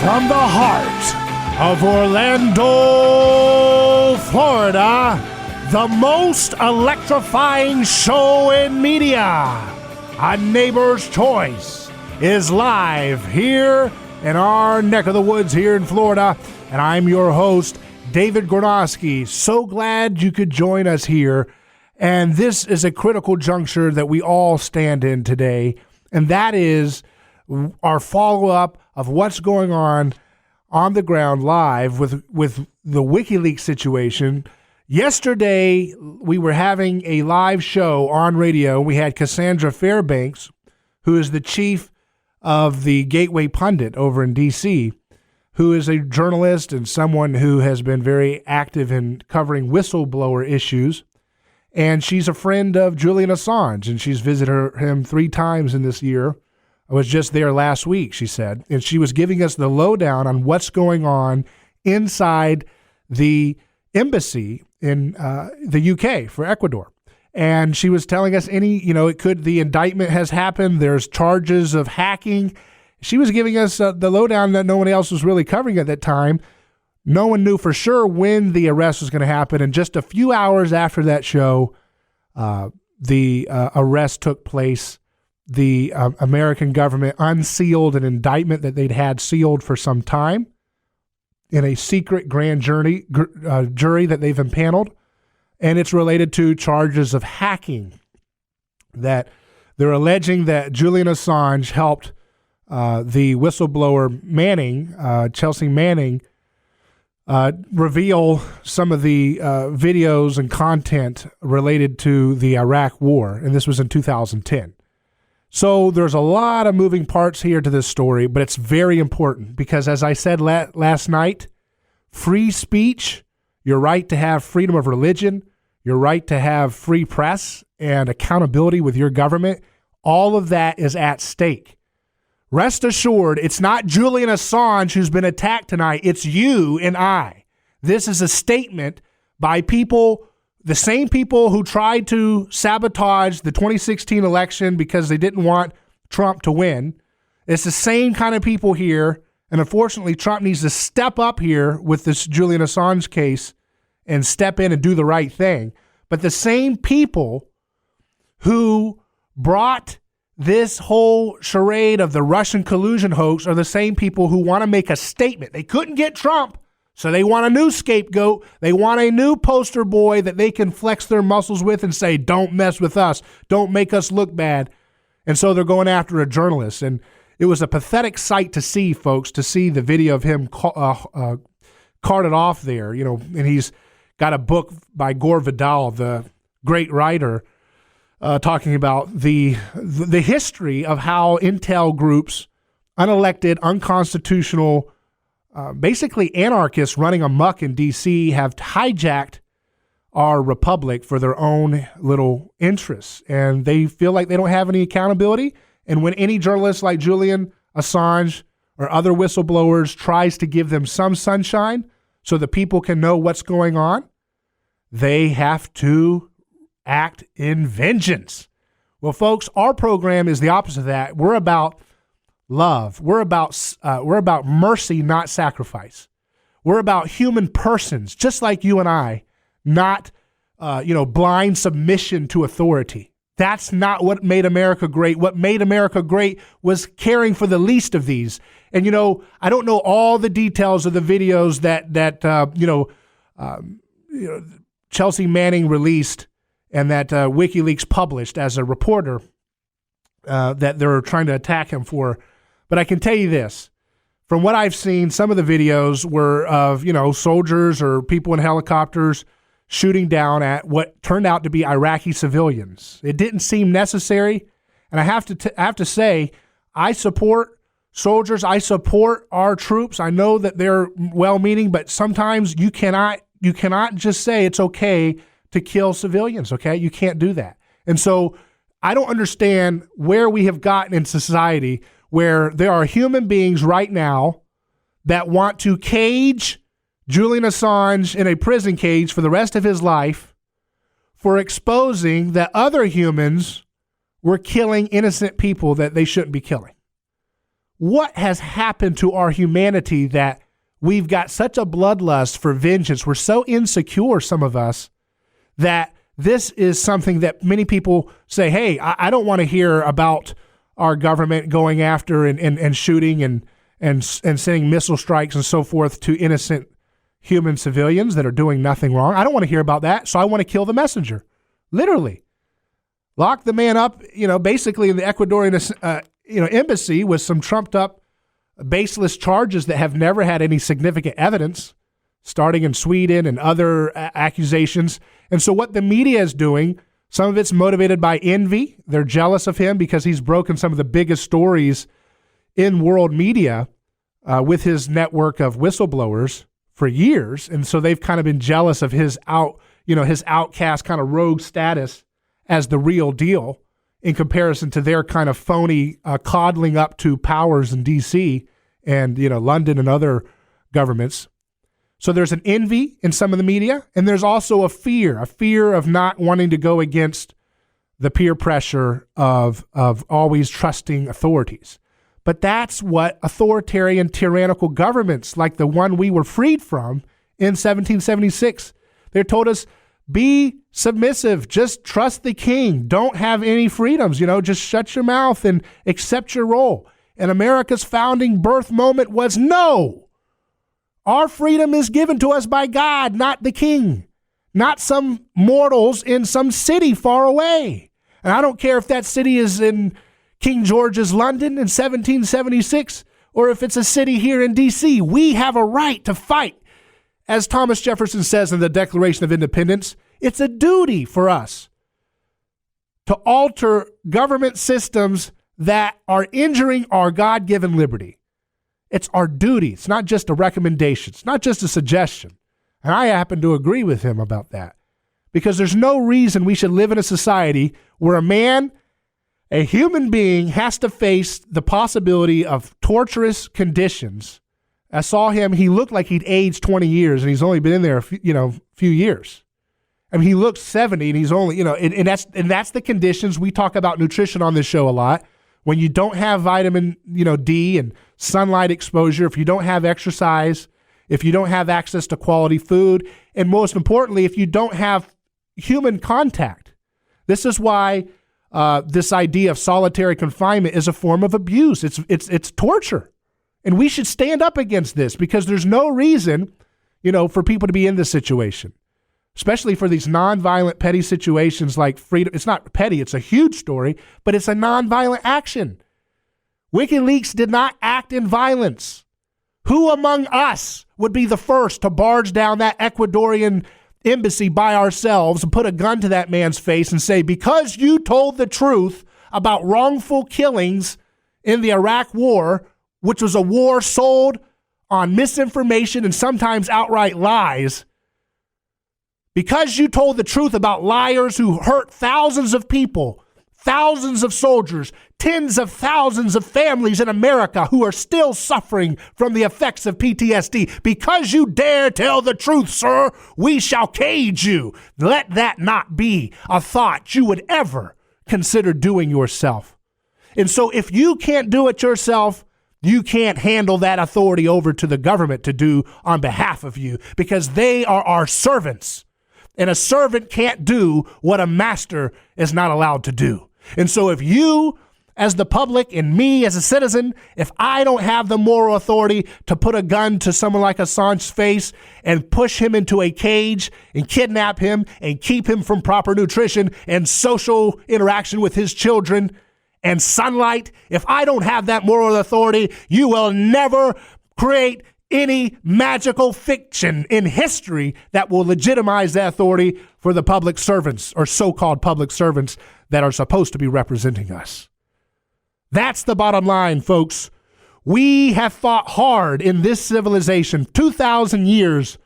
From the heart of Orlando, Florida, the most electrifying show in media, A Neighbor's Choice, is live here in our neck of the woods here in Florida. And I'm your host, David Gornoski. So glad you could join us here. And this is a critical juncture that we all stand in today. And that is our follow-up of what's going on the ground live with the Wikileaks situation. Yesterday, we were having a live show on radio. We had Cassandra Fairbanks, who is the chief of the Gateway Pundit over in D.C., who is a journalist and someone who has been very active in covering whistleblower issues. And she's a friend of Julian Assange, and she's visited him 3 times in this year. I was just there last week, she said, and she was giving us the lowdown on what's going on inside the embassy in the UK for Ecuador. And she was telling us the indictment has happened. There's charges of hacking. She was giving us the lowdown that no one else was really covering at that time. No one knew for sure when the arrest was going to happen. And just a few hours after that show, the arrest took place. The American government unsealed an indictment that they'd had sealed for some time in a secret grand jury that they've impaneled. And it's related to charges of hacking, that they're alleging that Julian Assange helped the whistleblower Manning, Chelsea Manning, reveal some of the videos and content related to the Iraq War. And this was in 2010. So there's a lot of moving parts here to this story, but it's very important because, as I said last night, free speech, your right to have freedom of religion, your right to have free press and accountability with your government, all of that is at stake. Rest assured, it's not Julian Assange who's been attacked tonight. It's you and I. This is a statement by people, the same people who tried to sabotage the 2016 election because they didn't want Trump to win. It's the same kind of people here. And unfortunately, Trump needs to step up here with this Julian Assange case and step in and do the right thing. But the same people who brought this whole charade of the Russian collusion hoax are the same people who want to make a statement. They couldn't get Trump, so they want a new scapegoat. They want a new poster boy that they can flex their muscles with and say, don't mess with us. Don't make us look bad. And so they're going after a journalist. And it was a pathetic sight to see, folks, to see the video of him carted off there. And he's got a book by Gore Vidal, the great writer, talking about the history of how intel groups, unelected, unconstitutional, basically anarchists running amok in D.C. have hijacked our republic for their own little interests. And they feel like they don't have any accountability. And when any journalist like Julian Assange or other whistleblowers tries to give them some sunshine so the people can know what's going on, they have to act in vengeance. Well, folks, our program is the opposite of that. We're about love. We're about mercy, not sacrifice. We're about human persons, just like you and I, not blind submission to authority. That's not what made America great. What made America great was caring for the least of these. And I don't know all the details of the videos that Chelsea Manning released and that WikiLeaks published as a reporter that they're trying to attack him for. But I can tell you this. From what I've seen, some of the videos were of, soldiers or people in helicopters shooting down at what turned out to be Iraqi civilians. It didn't seem necessary. And I have to say, I support soldiers. I support our troops. I know that they're well-meaning, but sometimes you cannot just say it's okay to kill civilians, okay? You can't do that. And so I don't understand where we have gotten in society where there are human beings right now that want to cage Julian Assange in a prison cage for the rest of his life for exposing that other humans were killing innocent people that they shouldn't be killing. what has happened to our humanity that we've got such a bloodlust for vengeance? We're so insecure, some of us, that this is something that many people say, hey, I don't want to hear about our government going after and shooting and sending missile strikes and so forth to innocent human civilians that are doing nothing wrong. I don't want to hear about that, so I want to kill the messenger. Literally. Lock the man up, basically in the Ecuadorian embassy with some trumped up baseless charges that have never had any significant evidence, starting in Sweden and other accusations. And so what the media is doing, some of it's motivated by envy. They're jealous of him because he's broken some of the biggest stories in world media with his network of whistleblowers for years. And so they've kind of been jealous of his outcast kind of rogue status as the real deal in comparison to their kind of phony coddling up to powers in D.C. and, London and other governments. So there's an envy in some of the media, and there's also a fear of not wanting to go against the peer pressure of always trusting authorities. But that's what authoritarian, tyrannical governments like the one we were freed from in 1776, they told us, be submissive, just trust the king, don't have any freedoms, just shut your mouth and accept your role. And America's founding birth moment was no. Our freedom is given to us by God, not the king, not some mortals in some city far away. And I don't care if that city is in King George's London in 1776 or if it's a city here in D.C. We have a right to fight. As Thomas Jefferson says in the Declaration of Independence, it's a duty for us to alter government systems that are injuring our God-given liberty. It's our duty. It's not just a recommendation. It's not just a suggestion. And I happen to agree with him about that because there's no reason we should live in a society where a human being has to face the possibility of torturous conditions. I saw him, he looked like he'd aged 20 years and he's only been in there a few years. I mean, he looks 70 and he's only, and that's the conditions. We talk about nutrition on this show a lot. When you don't have vitamin, D and sunlight exposure, if you don't have exercise, if you don't have access to quality food, and most importantly, if you don't have human contact. This is why this idea of solitary confinement is a form of abuse. It's torture. And we should stand up against this because there's no reason, for people to be in this situation, especially for these nonviolent, petty situations like freedom. It's not petty. It's a huge story, but it's a nonviolent action. WikiLeaks did not act in violence. Who among us would be the first to barge down that Ecuadorian embassy by ourselves and put a gun to that man's face and say, because you told the truth about wrongful killings in the Iraq War, which was a war sold on misinformation and sometimes outright lies, because you told the truth about liars who hurt thousands of people, thousands of soldiers, tens of thousands of families in America who are still suffering from the effects of PTSD. Because you dare tell the truth, sir, we shall cage you. Let that not be a thought you would ever consider doing yourself. And so if you can't do it yourself, you can't handle that authority over to the government to do on behalf of you because they are our servants. And a servant can't do what a master is not allowed to do. And so if you, as the public, and me as a citizen, if I don't have the moral authority to put a gun to someone like Assange's face and push him into a cage and kidnap him and keep him from proper nutrition and social interaction with his children and sunlight, if I don't have that moral authority, you will never create any magical fiction in history that will legitimize that authority for the public servants or so-called public servants that are supposed to be representing us. That's the bottom line, folks. We have fought hard in this civilization, 2,000 years,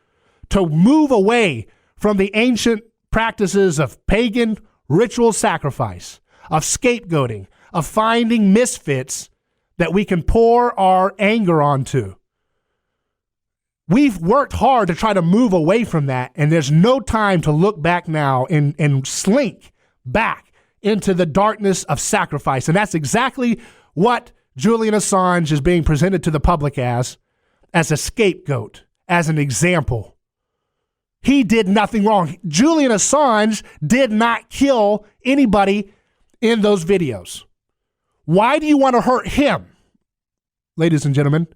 to move away from the ancient practices of pagan ritual sacrifice, of scapegoating, of finding misfits that we can pour our anger onto. We've worked hard to try to move away from that, and there's no time to look back now and slink back into the darkness of sacrifice. And that's exactly what Julian Assange is being presented to the public as a scapegoat, as an example. He did nothing wrong. Julian Assange did not kill anybody in those videos. Why do you want to hurt him? Ladies and gentlemen,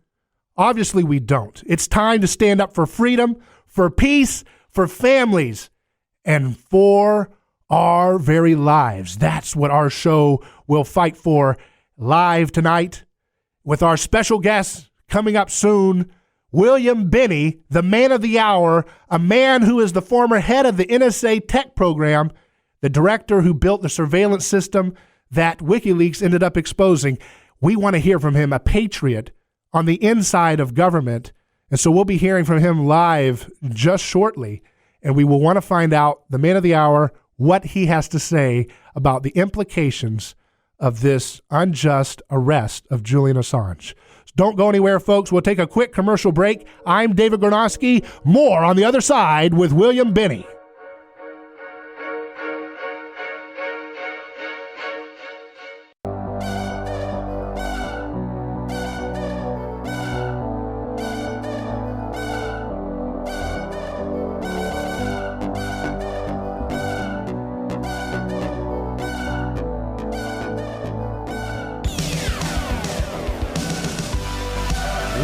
obviously we don't. It's time to stand up for freedom, for peace, for families, and for our very lives. That's what our show will fight for live tonight with our special guest coming up soon, William Binney, the man of the hour, a man who is the former head of the NSA tech program, the director who built the surveillance system that WikiLeaks ended up exposing. We want to hear from him, a patriot on the inside of government. And so we'll be hearing from him live just shortly. And we will want to find out, the man of the hour, what he has to say about the implications of this unjust arrest of Julian Assange. Don't go anywhere, folks. We'll take a quick commercial break. I'm David Gornoski. More on the other side with William Binney.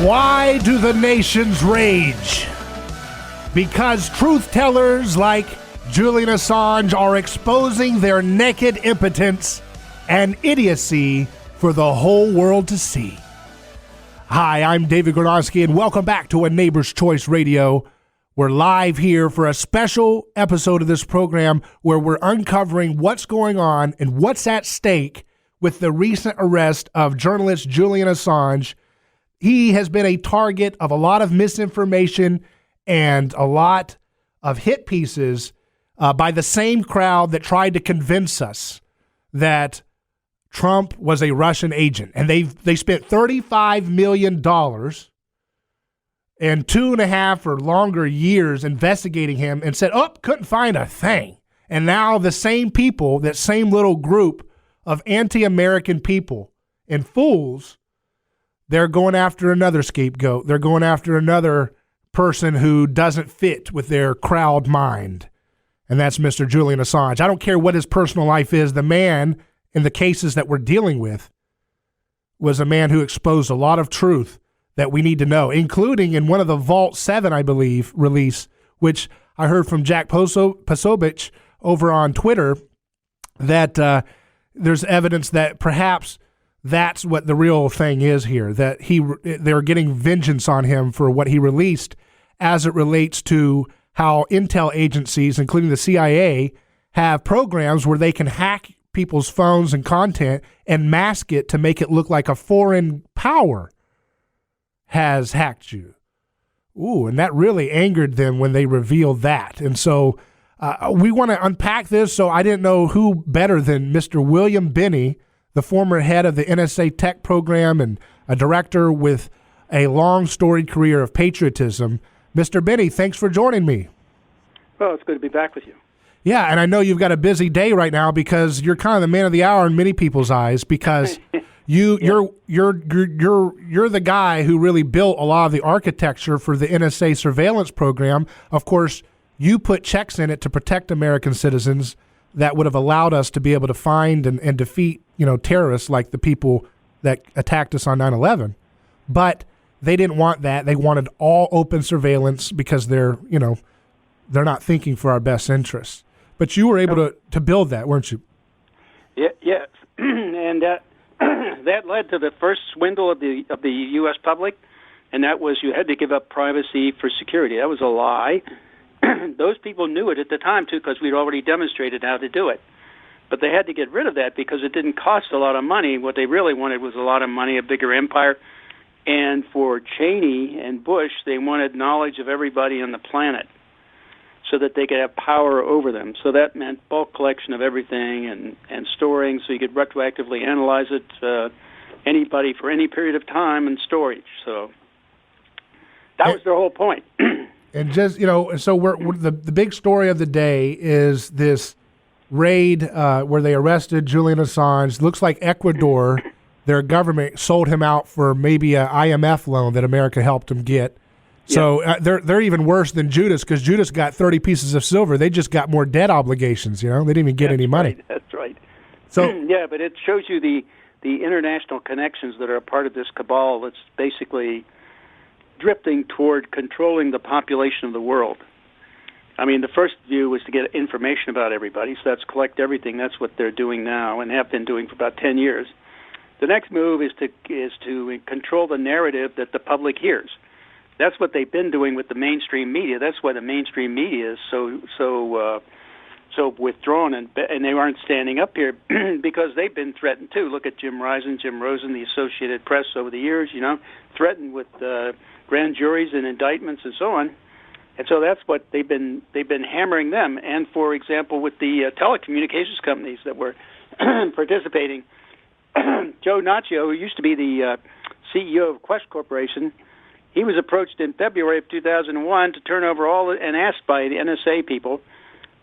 Why do the nations rage? Because truth tellers like Julian Assange are exposing their naked impotence and idiocy for the whole world to see. Hi, I'm David Gornoski, and welcome back to A Neighbor's Choice Radio. We're live here for a special episode of this program where we're uncovering what's going on and what's at stake with the recent arrest of journalist Julian Assange. He has been a target of a lot of misinformation and a lot of hit pieces by the same crowd that tried to convince us that Trump was a Russian agent. And they spent $35 million and 2.5 or longer years investigating him and said, couldn't find a thing. And now the same people, that same little group of anti-American people and fools, they're going after another scapegoat. They're going after another person who doesn't fit with their crowd mind. And that's Mr. Julian Assange. I don't care what his personal life is. The man in the cases that we're dealing with was a man who exposed a lot of truth that we need to know, including in one of the Vault 7, I believe, release, which I heard from Jack Posobiec over on Twitter, that there's evidence that perhaps that's what the real thing is here, that they're getting vengeance on him for what he released as it relates to how intel agencies, including the CIA, have programs where they can hack people's phones and content and mask it to make it look like a foreign power has hacked you. Ooh, and that really angered them when they revealed that. And so we want to unpack this, so I didn't know who better than Mr. William Binney, the former head of the NSA tech program and a director with a long storied career of patriotism. Mr. Binney, thanks for joining me. Well, it's good to be back with you. Yeah, and I know you've got a busy day right now because you're kind of the man of the hour in many people's eyes because you're the guy who really built a lot of the architecture for the NSA surveillance program. Of course, you put checks in it to protect American citizens that would have allowed us to be able to find and defeat, terrorists like the people that attacked us on 9/11. But they didn't want that. They wanted all open surveillance because they're not thinking for our best interests. But you were able to build that, weren't you? Yes. And that led to the first swindle of the U.S. public, and that was you had to give up privacy for security. That was a lie. Those people knew it at the time, too, because we'd already demonstrated how to do it. But they had to get rid of that because it didn't cost a lot of money. What they really wanted was a lot of money, a bigger empire. And for Cheney and Bush, they wanted knowledge of everybody on the planet so that they could have power over them. So that meant bulk collection of everything and storing so you could retroactively analyze it, anybody for any period of time, and storage. So that was their whole point. And just, so we're the big story of the day is this raid where they arrested Julian Assange. Looks like Ecuador their government sold him out for maybe an IMF loan that America helped him get. So they're even worse than Judas, because Judas got 30 pieces of silver. They just got more debt obligations. They didn't even get any money. Right. That's right. So yeah, but it shows you the international connections that are a part of this cabal that's basically drifting toward controlling the population of the world. I mean, the first view was to get information about everybody, so that's collect everything. That's what they're doing now and have been doing for about 10 years. The next move is to control the narrative that the public hears. That's what they've been doing with the mainstream media. That's why the mainstream media is so withdrawn, and they aren't standing up here because they've been threatened too. Look at Jim Rosen, the Associated Press over the years, threatened with grand juries and indictments and so on. And so that's what they've been hammering them. And for example, with the telecommunications companies that were participating, Joe Naccio, who used to be the CEO of Quest Corporation, he was approached in February of 2001 to turn over and asked by the NSA people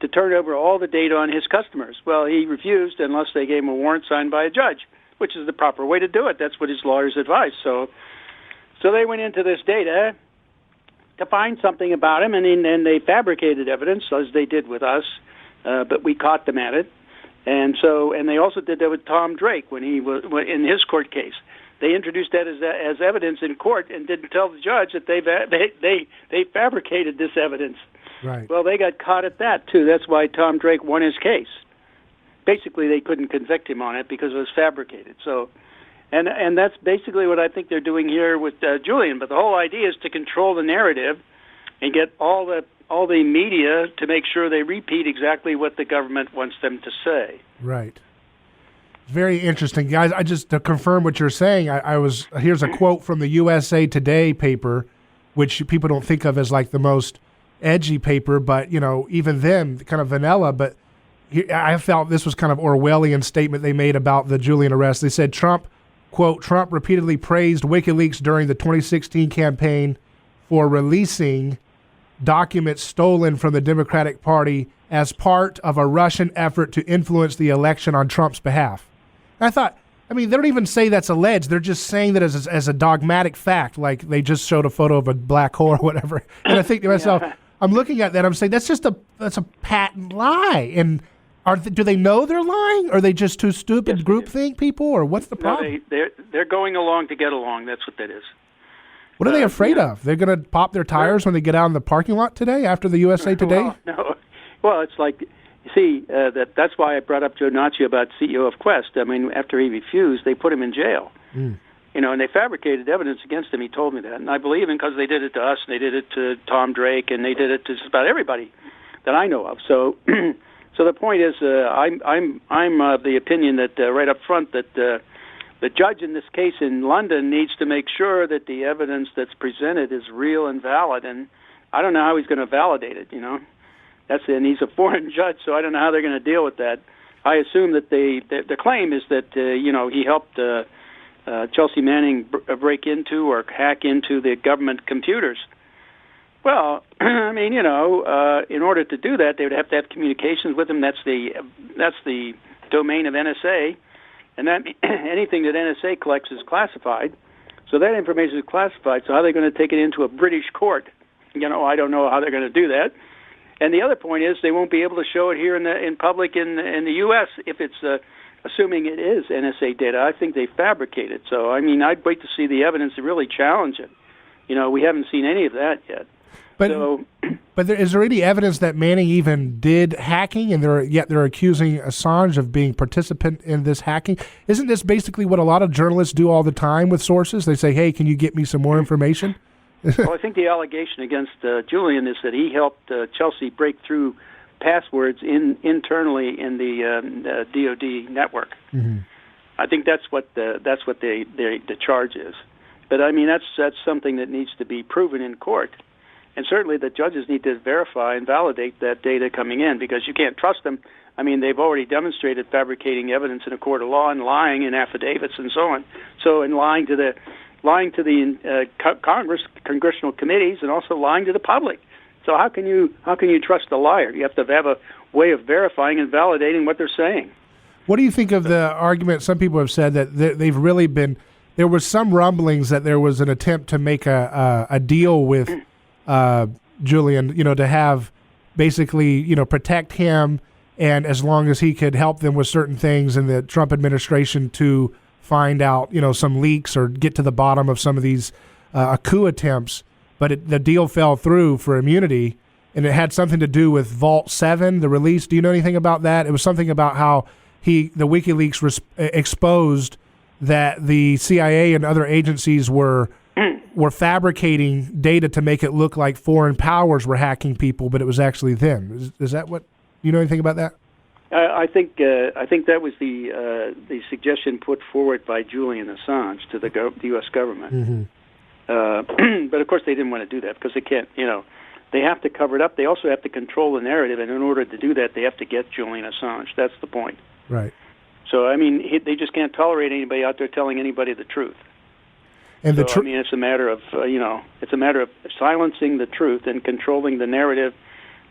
to turn over all the data on his customers. Well, he refused unless they gave him a warrant signed by a judge, which is the proper way to do it. That's what his lawyers advised. So they went into this data to find something about him, and they fabricated evidence, as they did with us, but we caught them at it. And they also did that with Tom Drake when he was in his court case. They introduced that as evidence in court and didn't tell the judge that they fabricated this evidence. Right. Well, they got caught at that too. That's why Tom Drake won his case. Basically, they couldn't convict him on it because it was fabricated. So, and that's basically what I think they're doing here with Julian. But the whole idea is to control the narrative and get all the media to make sure they repeat exactly what the government wants them to say. Right. Very interesting, guys. I just to confirm what you're saying. Here's a quote from the USA Today paper, which people don't think of as like the most edgy paper, but even them kind of vanilla. But I felt this was kind of Orwellian statement they made about the Julian arrest. They said Trump, quote, Trump repeatedly praised WikiLeaks during the 2016 campaign for releasing documents stolen from the Democratic Party as part of a Russian effort to influence the election on Trump's behalf. And I thought, they don't even say that's alleged. They're just saying that as a dogmatic fact, like they just showed a photo of a black hole or whatever. And I think to myself, I'm looking at that, I'm saying that's a patent lie. And do they know they're lying? Or are they just too stupid groupthink people? Or what's the problem? No, they're going along to get along. That's what that is. What are they afraid of? They're going to pop their tires when they get out in the parking lot today after the USA Today? Well, it's like, you see, that's why I brought up Joe Naccio about CEO of Quest. After he refused, they put him in jail. And they fabricated evidence against him. He told me that. And I believe him because they did it to us, and they did it to Tom Drake, and they did it to just about everybody that I know of. So so the point is, I'm of the opinion that right up front that the judge in this case in London needs to make sure that the evidence that's presented is real and valid. And I don't know how he's going to validate it, and he's a foreign judge, so I don't know how they're going to deal with that. I assume that the claim is that he helped Chelsea Manning break into or hack into the government computers. Well, in order to do that, they would have to have communications with him. That's the domain of NSA, and that anything that NSA collects is classified. So that information is classified. So how are they going to take it into a British court? I don't know how they're going to do that. And the other point is they won't be able to show it here in public in the U.S. if it's assuming it is NSA data. I think they fabricate it. So I'd wait to see the evidence to really challenge it. We haven't seen any of that yet. But is there any evidence that Manning even did hacking, and they're accusing Assange of being participant in this hacking? Isn't this basically what a lot of journalists do all the time with sources? They say, "Hey, can you get me some more information?" Well, I think the allegation against Julian is that he helped Chelsea break through passwords internally in the DoD network. Mm-hmm. I think that's what the charge is. But that's something that needs to be proven in court, and certainly the judges need to verify and validate that data coming in, because you can't trust them. They've already demonstrated fabricating evidence in a court of law and lying in affidavits and so on. So, and lying to the congressional committees, and also lying to the public. So how can you trust a liar? You have to have a way of verifying and validating what they're saying. What do you think of the argument? Some people have said that they've really been. There was some rumblings that there was an attempt to make a deal with Julian, to have basically, protect him, and as long as he could help them with certain things in the Trump administration to find out, some leaks or get to the bottom of some of these coup attempts. But the deal fell through for immunity, and it had something to do with Vault 7, the release. Do you know anything about that? It was something about how the WikiLeaks exposed that the CIA and other agencies were fabricating data to make it look like foreign powers were hacking people, but it was actually them. Is that what you know anything about that? I think that was the suggestion put forward by Julian Assange to the U.S. government. Mm-hmm. But of course they didn't want to do that because they can't. They have to cover it up. They also have to control the narrative, and in order to do that, they have to get Julian Assange. That's the point. Right. So they just can't tolerate anybody out there telling anybody the truth. And it's a matter of it's a matter of silencing the truth and controlling the narrative,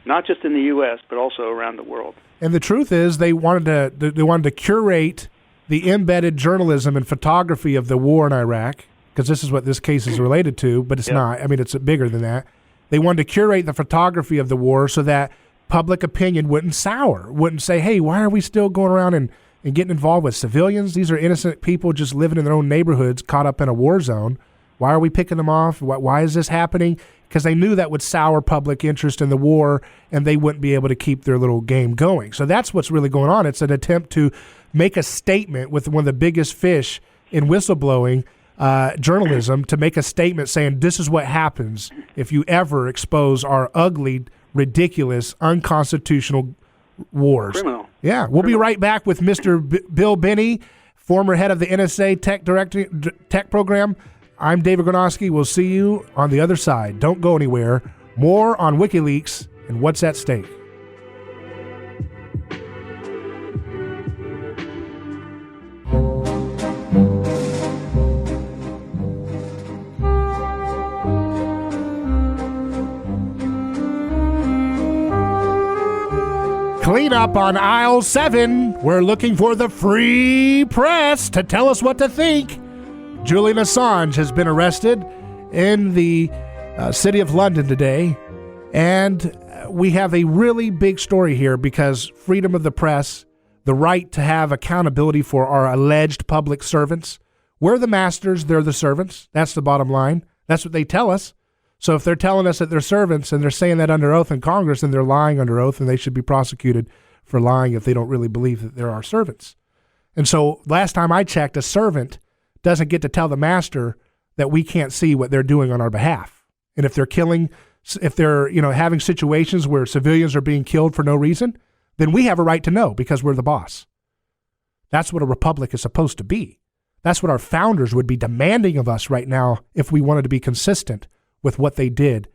not just in the U.S. but also around the world. And the truth is, they wanted to curate the embedded journalism and photography of the war in Iraq, because this is what this case is related to, but it's not. I mean, it's bigger than that. They wanted to curate the photography of the war so that public opinion wouldn't sour, wouldn't say, hey, why are we still going around and getting involved with civilians? These are innocent people just living in their own neighborhoods caught up in a war zone. Why are we picking them off? Why is this happening? Because they knew that would sour public interest in the war, and they wouldn't be able to keep their little game going. So that's what's really going on. It's an attempt to make a statement with one of the biggest fish in whistleblowing journalism, to make a statement saying this is what happens if you ever expose our ugly, ridiculous, unconstitutional wars. Criminal. Yeah, we'll be right back with Mr. Bill Binney, former head of the NSA tech program. I'm David Gornoski. We'll see you on the other side. Don't go anywhere. More on WikiLeaks and what's at stake. Clean up on aisle 7. We're looking for the free press to tell us what to think. Julian Assange has been arrested in the city of London today, and we have a really big story here because freedom of the press, the right to have accountability for our alleged public servants. We're the masters, they're the servants. That's the bottom line. That's what they tell us. So if they're telling us that they're servants and they're saying that under oath in Congress, then they're lying under oath, and they should be prosecuted for lying if they don't really believe that they're our servants. And so last time I checked, a servant doesn't get to tell the master that we can't see what they're doing on our behalf. And if they're having situations where civilians are being killed for no reason, then we have a right to know because we're the boss. That's what a republic is supposed to be. That's what our founders would be demanding of us right now if we wanted to be consistent with what they did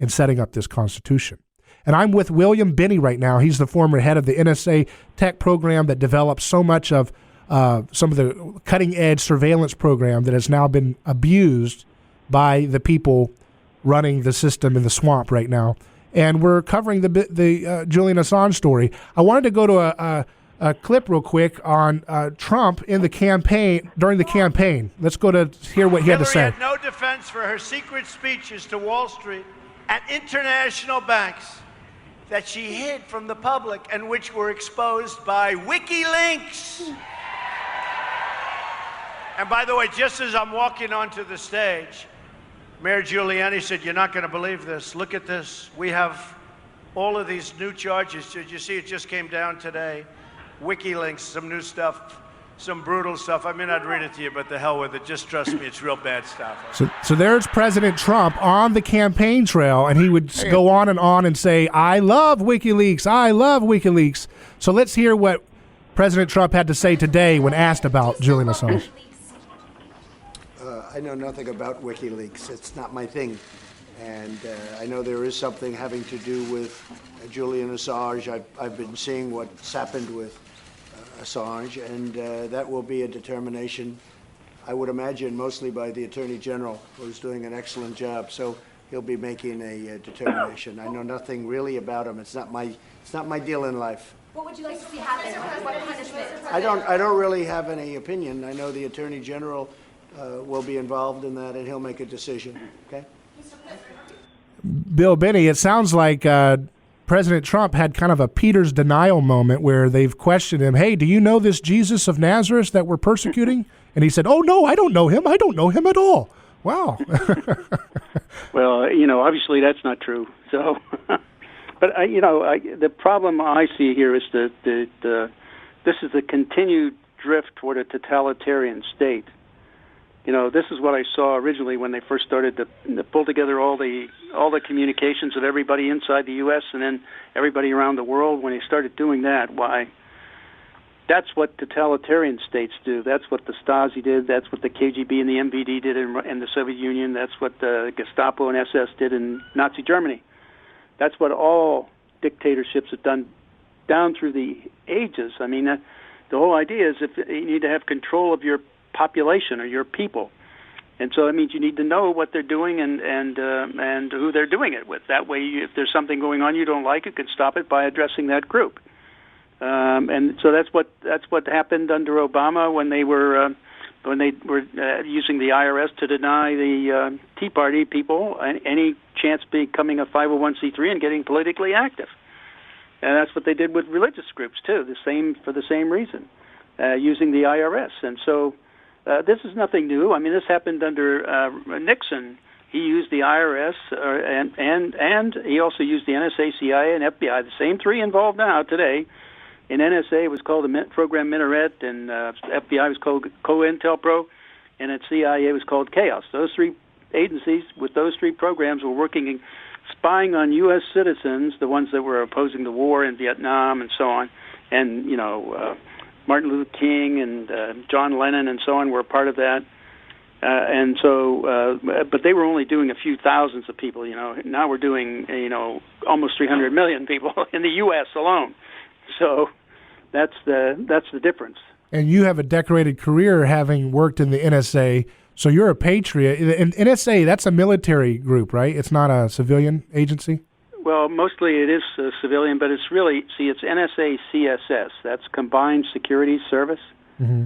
in setting up this Constitution. And I'm with William Binney right now. He's the former head of the NSA tech program that developed so much of some of the cutting-edge surveillance program that has now been abused by the people running the system in the swamp right now. And we're covering the Julian Assange story. I wanted to go to a clip real quick on Trump in the campaign, during the campaign. Let's go to hear what he had to say. Hillary had no defense for her secret speeches to Wall Street and international banks that she hid from the public and which were exposed by Wikileaks. And by the way, just as I'm walking onto the stage, Mayor Giuliani said, "You're not going to believe this. Look at this. We have all of these new charges. Did you see it just came down today? WikiLeaks, some new stuff, some brutal stuff. I may not read it to you, but the hell with it. Just trust me, it's real bad stuff." So there's President Trump on the campaign trail, and he would go on and say, "I love WikiLeaks. I love WikiLeaks." So let's hear what President Trump had to say today when asked about Julian Assange. I know nothing about WikiLeaks. It's not my thing. And I know there is something having to do with Julian Assange. I've been seeing what's happened with Assange, and that will be a determination, I would imagine, mostly by the Attorney General, who's doing an excellent job. So he'll be making a determination. I know nothing really about him. It's not my deal in life. What would you like to see happen? What punishment? I don't really have any opinion. I know the Attorney General will be involved in that, and he'll make a decision. Okay. Bill Binney, it sounds like President Trump had kind of a Peter's denial moment where they've questioned him. Hey, do you know this Jesus of Nazareth that we're persecuting? And he said, oh, no, I don't know him. I don't know him at all. Wow. Well, obviously that's not true. So, but the problem I see here is that this is the continued drift toward a totalitarian state. This is what I saw originally when they first started to pull together all the communications of everybody inside the U.S. and then everybody around the world. When they started doing that, why? That's what totalitarian states do. That's what the Stasi did. That's what the KGB and the MVD did in the Soviet Union. That's what the Gestapo and SS did in Nazi Germany. That's what all dictatorships have done down through the ages. I mean, the whole idea is if you need to have control of your population or your people, and so that means you need to know what they're doing and who they're doing it with. That way, if there's something going on you don't like, you can stop it by addressing that group. And so that's what happened under Obama when they were using the IRS to deny the Tea Party people any chance becoming a 501c3 and getting politically active. And that's what they did with religious groups too. For the same reason, using the IRS. And so this is nothing new. I mean, this happened under Nixon. He used the IRS and he also used the NSA, CIA, and FBI. The same three involved now today. In NSA, it was called the Program Minaret, and FBI was called COINTELPRO, and at CIA, it was called Chaos. Those three agencies with those three programs were working and spying on U.S. citizens, the ones that were opposing the war in Vietnam and so on, and, Martin Luther King and John Lennon and so on were a part of that. But they were only doing a few thousands of people, Now we're doing, almost 300 million people in the U.S. alone. So that's the difference. And you have a decorated career having worked in the NSA, so you're a patriot. And NSA, that's a military group, right? It's not a civilian agency? Well, mostly it is civilian, but it's really, it's NSA CSS. That's Combined Security Service. Mm-hmm.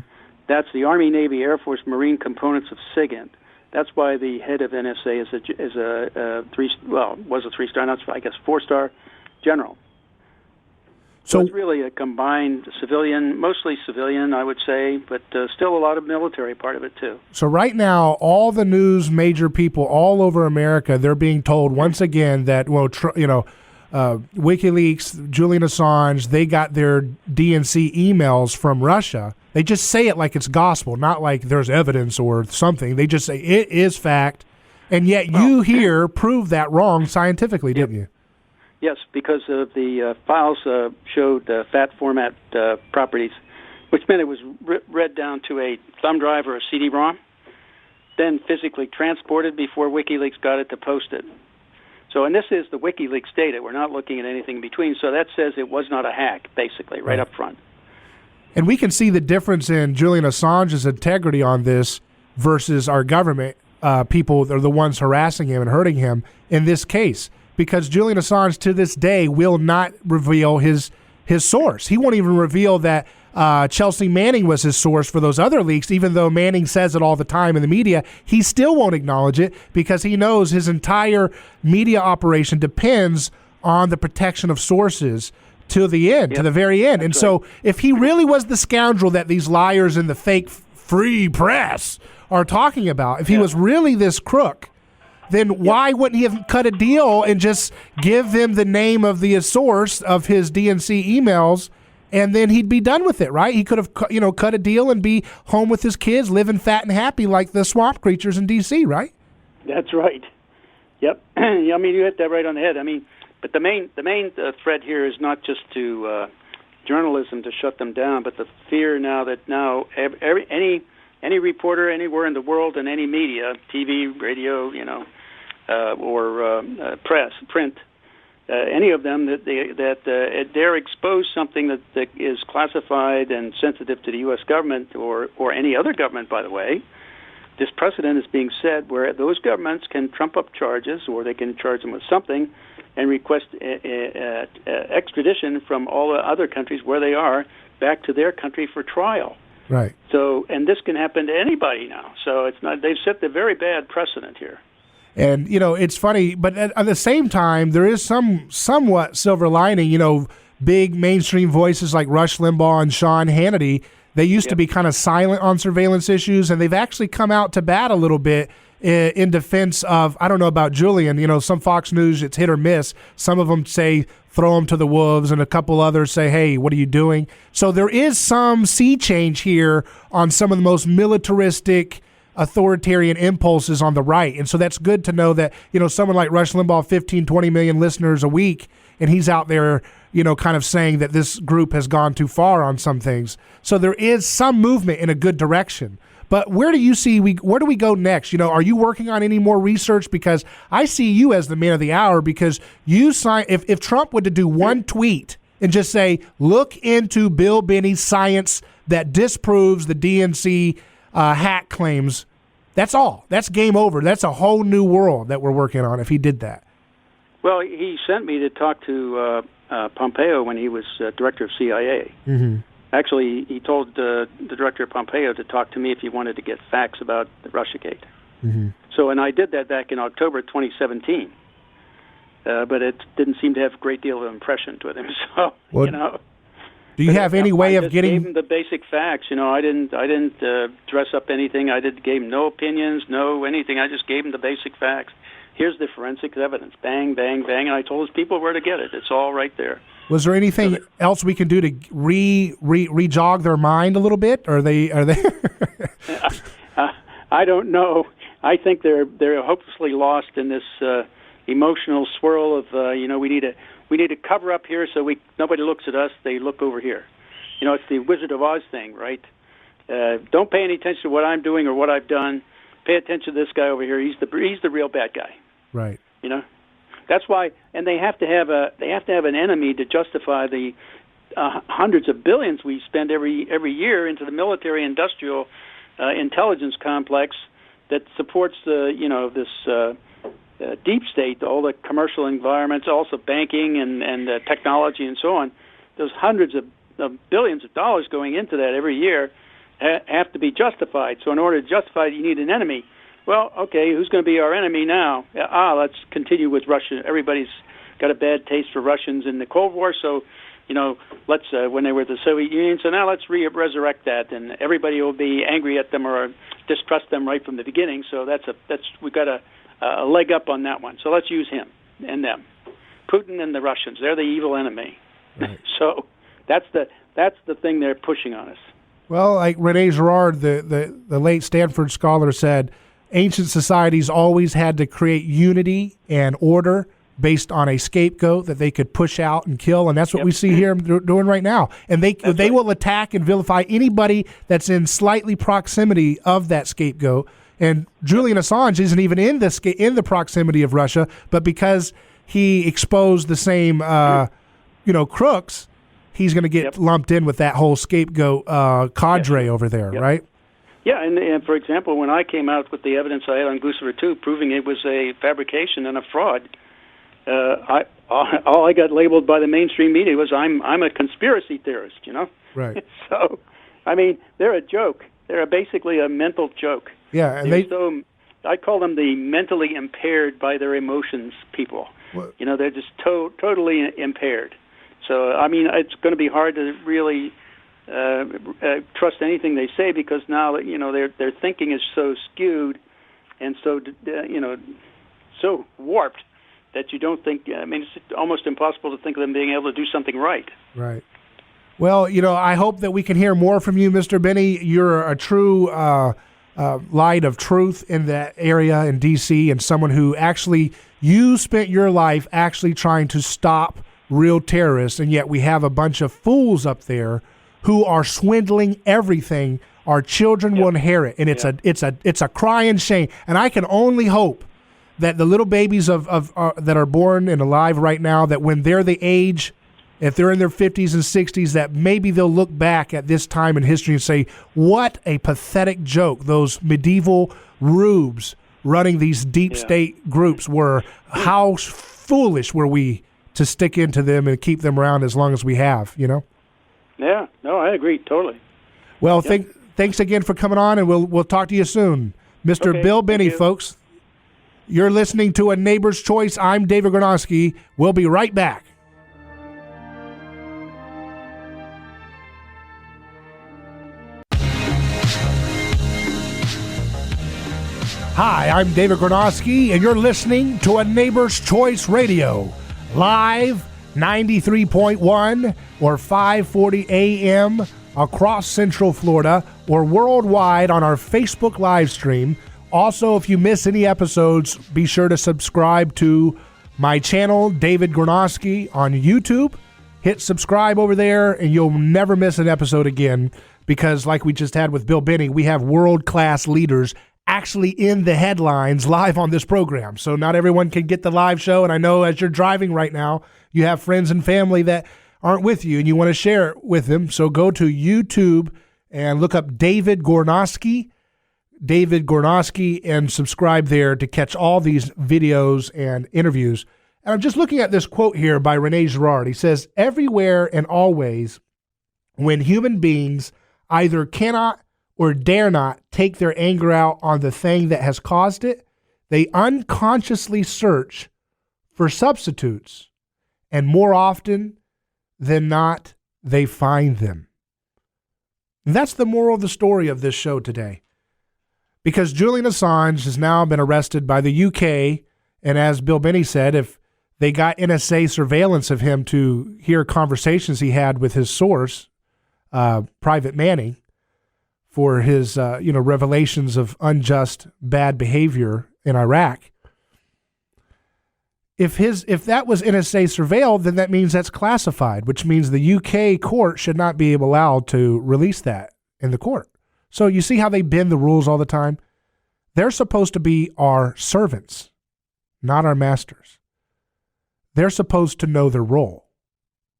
That's the Army, Navy, Air Force, Marine components of SIGINT. That's why the head of NSA was a three-star, not I guess 4-star general. So it's really a combined civilian, mostly civilian, I would say, but still a lot of military part of it, too. So right now, all the news major people all over America, they're being told once again that, Wikileaks, Julian Assange, they got their DNC emails from Russia. They just say it like it's gospel, not like there's evidence or something. They just say it is fact, and yet you here proved that wrong scientifically, didn't you? Yes, because of the files showed fat format properties, which meant it was read down to a thumb drive or a CD-ROM, then physically transported before WikiLeaks got it to post it. So, and this is the WikiLeaks data. We're not looking at anything in between. So that says it was not a hack, basically, right up front. And we can see the difference in Julian Assange's integrity on this versus our government people are the ones harassing him and hurting him in this case. Because Julian Assange, to this day, will not reveal his source. He won't even reveal that Chelsea Manning was his source for those other leaks, even though Manning says it all the time in the media. He still won't acknowledge it because he knows his entire media operation depends on the protection of sources to the end, to the very end. And so if he really was the scoundrel that these liars in the fake free press are talking about, if he was really this crook, then why wouldn't he have cut a deal and just give them the name of the source of his DNC emails, and then he'd be done with it, right? He could have, cut a deal and be home with his kids, living fat and happy like the swamp creatures in D.C., right? That's right. Yep. I mean, you hit that right on the head. I mean, but the main threat here is not just to journalism to shut them down, but the fear now that any reporter anywhere in the world in any media, TV, radio, or print, any of them that dare expose something that is classified and sensitive to the U.S. government or any other government, by the way, this precedent is being set where those governments can trump up charges or they can charge them with something and request extradition from all the other countries where they are back to their country for trial. Right. So, and this can happen to anybody now. So it's not, they've set the very bad precedent here. And, it's funny, but at the same time, there is somewhat silver lining. Big mainstream voices like Rush Limbaugh and Sean Hannity, they used to be kind of silent on surveillance issues, and they've actually come out to bat a little bit in defense of, I don't know about Julian, some Fox News, it's hit or miss. Some of them say throw him to the wolves, and a couple others say, hey, what are you doing? So there is some sea change here on some of the most militaristic, authoritarian impulses on the right. And so that's good to know that, someone like Rush Limbaugh, 15, 20 million listeners a week, and he's out there, kind of saying that this group has gone too far on some things. So there is some movement in a good direction. But where do you see, where do we go next? Are you working on any more research? Because I see you as the man of the hour, because you sign, if Trump were to do one tweet and just say, look into Bill Binney's science that disproves the DNC hack claims, that's all. That's game over. That's a whole new world that we're working on if he did that. Well, he sent me to talk to Pompeo when he was director of CIA. Mm-hmm. Actually, he told the director of Pompeo to talk to me if he wanted to get facts about the Russiagate. Mm-hmm. So, and I did that back in October 2017. But it didn't seem to have a great deal of impression with him. So, do you have any way of getting? I gave him the basic facts. I didn't dress up anything. I gave him no opinions, no anything. I just gave him the basic facts. Here's the forensic evidence. Bang, bang, bang. And I told his people where to get it. It's all right there. Was there anything else we can do to re-jog their mind a little bit? Are they? I don't know. I think they're hopelessly lost in this emotional swirl of we need to cover up here so nobody looks at us. They look over here. It's the Wizard of Oz thing, right? Don't pay any attention to what I'm doing or what I've done. Pay attention to this guy over here. He's the real bad guy. Right. That's why, and they have to have an enemy to justify the hundreds of billions we spend every year into the military-industrial intelligence complex that supports this deep state, all the commercial environments, also banking and technology and so on. Those hundreds of billions of dollars going into that every year have to be justified. So in order to justify it, you need an enemy. Well, okay, who's going to be our enemy now? Let's continue with Russia. Everybody's got a bad taste for Russians in the Cold War, so let's when they were the Soviet Union. So now let's resurrect that, and everybody will be angry at them or distrust them right from the beginning. So we've got a leg up on that one. So let's use him and them, Putin and the Russians. They're the evil enemy. Right. So that's the thing they're pushing on us. Well, like René Girard, the late Stanford scholar, said, ancient societies always had to create unity and order based on a scapegoat that they could push out and kill, and that's what we see here doing right now. And they will attack and vilify anybody that's in slightly proximity of that scapegoat. And Julian Assange isn't even in the proximity of Russia, but because he exposed the same crooks, he's going to get lumped in with that whole scapegoat cadre over there, right? Yeah, and for example, when I came out with the evidence I had on Guccifer 2 proving it was a fabrication and a fraud, all I got labeled by the mainstream media was I'm a conspiracy theorist, Right. So, I mean, they're a joke. They're basically a mental joke. Yeah, and I call them the mentally impaired by their emotions people. What? They're just totally impaired. So, I mean, it's going to be hard to really trust anything they say because now their thinking is so skewed and so so warped that you don't think. I mean, it's almost impossible to think of them being able to do something right. Right. Well, I hope that we can hear more from you, Mr. Binney. You're a true light of truth in that area in D.C. and someone who actually you spent your life actually trying to stop real terrorists, and yet we have a bunch of fools up there who are swindling everything our children will inherit, and it's a crying shame. And I can only hope that the little babies that are born and alive right now, that when they're the age, if they're in their 50s and 60s, that maybe they'll look back at this time in history and say, what a pathetic joke those medieval rubes running these deep state groups were. How foolish were we to stick into them and keep them around as long as we have, you know? Yeah, no, I agree totally. Well, thanks again for coming on, and we'll talk to you soon. Mr. Okay, Bill Binney, thank you. folks. You're listening to A Neighbor's Choice. I'm David Gornoski. We'll be right back. Hi, I'm David Gornoski, and you're listening to A Neighbor's Choice Radio, live 93.1 or 540 AM across Central Florida or worldwide on our Facebook live stream. Also, if you miss any episodes, be sure to subscribe to my channel, David Gornoski, on YouTube. Hit subscribe over there, and you'll never miss an episode again because, like we just had with Bill Binney, we have world-class leaders actually in the headlines live on this program. So not everyone can get the live show, and I know as you're driving right now, you have friends and family that aren't with you, and you want to share it with them. So go to YouTube and look up David Gornoski, and subscribe there to catch all these videos and interviews. And I'm just looking at this quote here by Rene Girard. He says, "Everywhere and always, when human beings either cannot or dare not take their anger out on the thing that has caused it, they unconsciously search for substitutes, and more often than not, they find them." And that's the moral of the story of this show today. Because Julian Assange has now been arrested by the UK, and as Bill Binney said, if they got NSA surveillance of him to hear conversations he had with his source, Private Manning, for his revelations of unjust bad behavior in Iraq. If that was NSA surveilled, then that means that's classified, which means the UK court should not be allowed to release that in the court. So you see how they bend the rules all the time? They're supposed to be our servants, not our masters. They're supposed to know their role.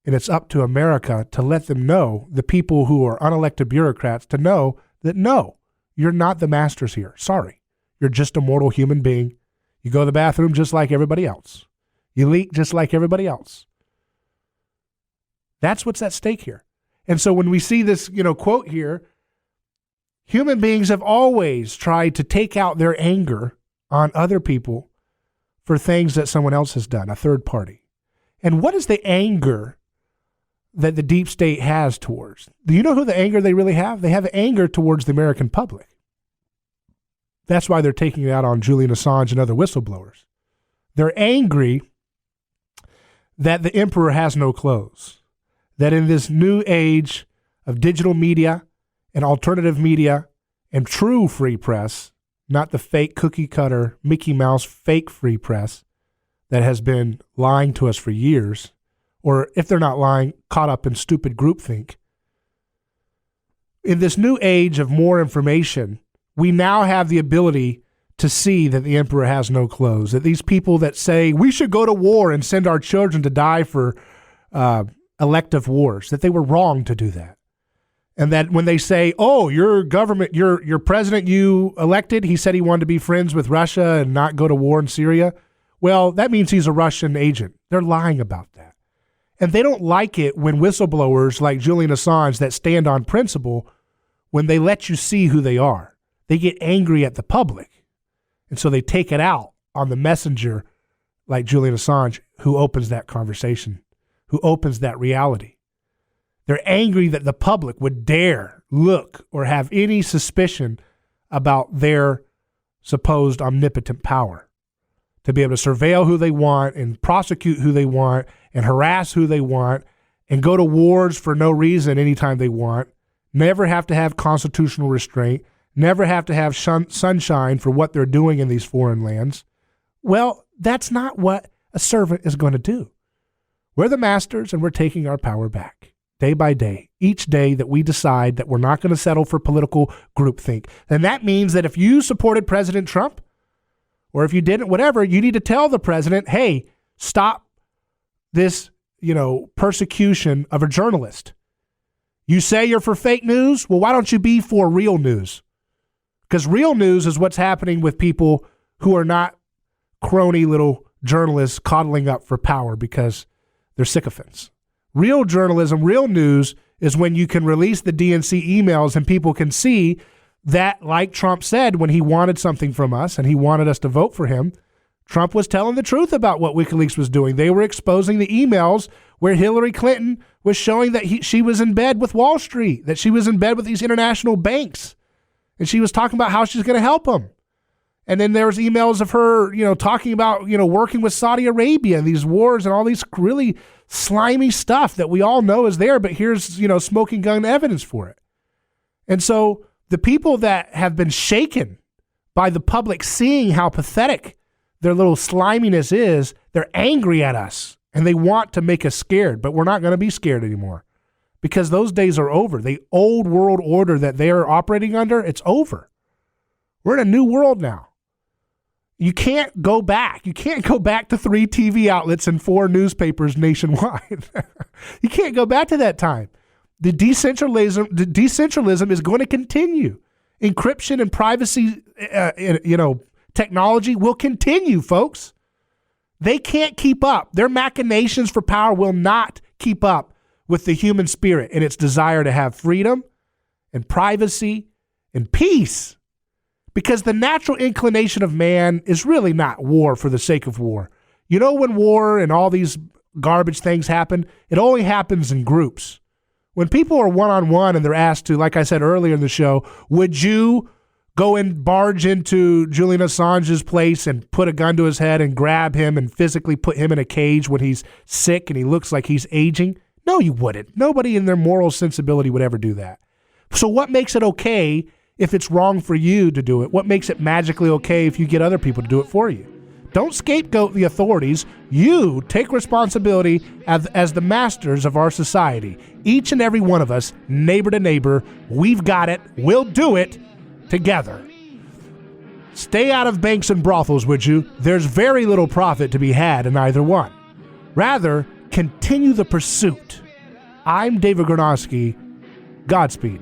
And it's up to America to let them know, the people who are unelected bureaucrats, to know that no, you're not the masters here. Sorry. You're just a mortal human being. You go to the bathroom just like everybody else. You leak just like everybody else. That's what's at stake here. And so when we see this, quote here, human beings have always tried to take out their anger on other people for things that someone else has done, a third party. And what is the anger that the deep state has towards? Do you know who the anger they really have? They have anger towards the American public. That's why they're taking it out on Julian Assange and other whistleblowers. They're angry that the emperor has no clothes, that in this new age of digital media and alternative media and true free press, not the fake cookie cutter Mickey Mouse fake free press that has been lying to us for years, or if they're not lying, caught up in stupid groupthink. In this new age of more information, we now have the ability to see that the emperor has no clothes, that these people that say we should go to war and send our children to die for elective wars, that they were wrong to do that. And that when they say, oh, your government, your president you elected, he said he wanted to be friends with Russia and not go to war in Syria. Well, that means he's a Russian agent. They're lying about that. And they don't like it when whistleblowers like Julian Assange that stand on principle, when they let you see who they are. They get angry at the public. And so they take it out on the messenger like Julian Assange, who opens that conversation, who opens that reality. They're angry that the public would dare look or have any suspicion about their supposed omnipotent power to be able to surveil who they want and prosecute who they want and harass who they want and go to wars for no reason anytime they want, never have to have constitutional restraint, never have to have sunshine for what they're doing in these foreign lands. Well, that's not what a servant is going to do. We're the masters and we're taking our power back day by day, each day that we decide that we're not going to settle for political groupthink. And that means that if you supported President Trump, or if you didn't, whatever, you need to tell the president, hey, stop this, persecution of a journalist. You say you're for fake news? Well, why don't you be for real news? Because real news is what's happening with people who are not crony little journalists coddling up for power because they're sycophants. Real journalism, real news is when you can release the DNC emails and people can see that, like Trump said, when he wanted something from us and he wanted us to vote for him, Trump was telling the truth about what WikiLeaks was doing. They were exposing the emails where Hillary Clinton was showing that she was in bed with Wall Street, that she was in bed with these international banks, and she was talking about how she's going to help them. And then there was emails of her, talking about, working with Saudi Arabia and these wars and all these really slimy stuff that we all know is there, but here's, smoking gun evidence for it. And so the people that have been shaken by the public seeing how pathetic their little sliminess is, they're angry at us and they want to make us scared, but we're not going to be scared anymore because those days are over. The old world order that they are operating under, it's over. We're in a new world now. You can't go back. You can't go back to 3 TV outlets and 4 newspapers nationwide. You can't go back to that time. The decentralism is going to continue. Encryption and privacy, technology will continue, folks. They can't keep up. Their machinations for power will not keep up with the human spirit and its desire to have freedom and privacy and peace. Because the natural inclination of man is really not war for the sake of war. When war and all these garbage things happen, it only happens in groups. When people are one-on-one and they're asked to, like I said earlier in the show, would you go and barge into Julian Assange's place and put a gun to his head and grab him and physically put him in a cage when he's sick and he looks like he's aging? No, you wouldn't. Nobody in their moral sensibility would ever do that. So what makes it okay if it's wrong for you to do it? What makes it magically okay if you get other people to do it for you? Don't scapegoat the authorities. You take responsibility as the masters of our society. Each and every one of us, neighbor to neighbor, we've got it. We'll do it together. Stay out of banks and brothels, would you? There's very little profit to be had in either one. Rather, continue the pursuit. I'm David Gornoski. Godspeed.